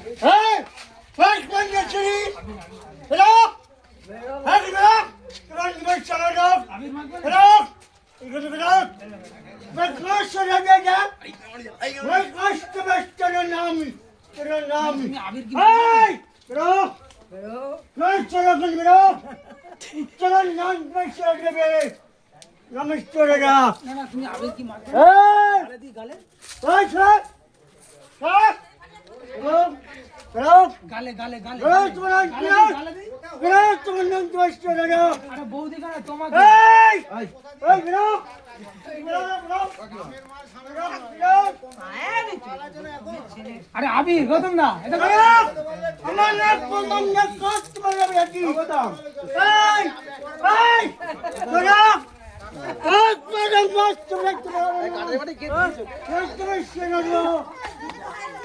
Hey! First one yesterday! Hello! Hey, hello! Come on, come on, shut it up! Hello! You go to the dog! But close to the dog! But close to the nami! To the nami! Hey! Hello! Close to the dog! To the nami! Close to the dog! Namaste, dog! না না তুমি আবির কি মারবে Hey! গালে দি গালে Hey, sir! Sir! Hello! Hello! গালে গালে গালে Hello, তোমার নাম কি? গালে দি Hello, তোমার নাম কি হচ্ছে দাদা? আরে বৌদি গালে তোমাকে এই! এই, hello! আরে আবির গৌতম না এটা আমার নাম বললাম না কত তোমার নাম কি? এই! এই! দাদা! তোমার নাম কত তোমার নাম?